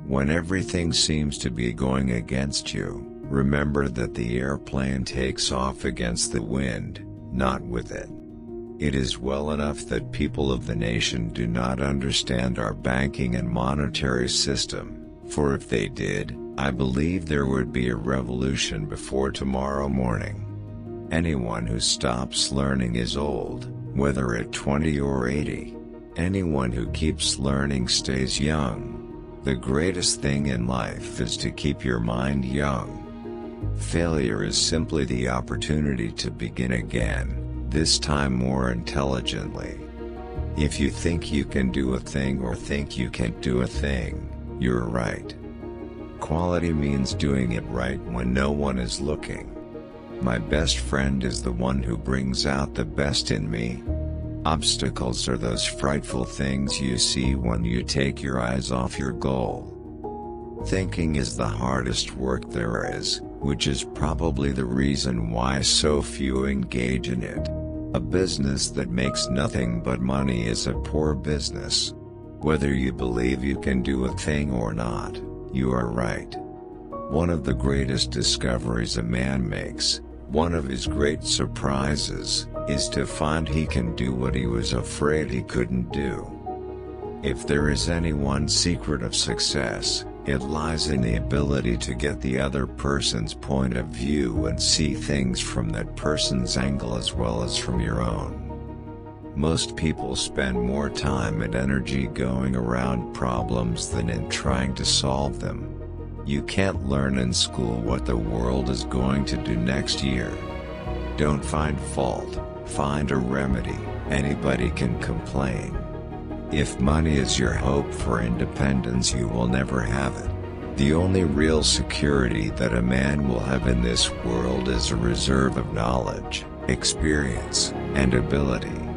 When everything seems to be going against you, remember that the airplane takes off against the wind, not with it. It is well enough that people of the nation do not understand our banking and monetary system, for if they did, I believe there would be a revolution before tomorrow morning. Anyone who stops learning is old, whether at 20 or 80. Anyone who keeps learning stays young. The greatest thing in life is to keep your mind young. Failure is simply the opportunity to begin again, this time more intelligently. If you think you can do a thing or think you can't do a thing, you're right. Quality means doing it right when no one is looking. My best friend is the one who brings out the best in me. Obstacles are those frightful things you see when you take your eyes off your goal. Thinking is the hardest work there is, which is probably the reason why so few engage in it. A business that makes nothing but money is a poor business. Whether you believe you can do a thing or not, you are right. One of the greatest discoveries a man makes, one of his great surprises, is to find he can do what he was afraid he couldn't do. If there is any one secret of success, it lies in the ability to get the other person's point of view and see things from that person's angle as well as from your own. Most people spend more time and energy going around problems than in trying to solve them. You can't learn in school what the world is going to do next year. Don't find fault, find a remedy. Anybody can complain. If money is your hope for independence, you will never have it. The only real security that a man will have in this world is a reserve of knowledge, experience, and ability.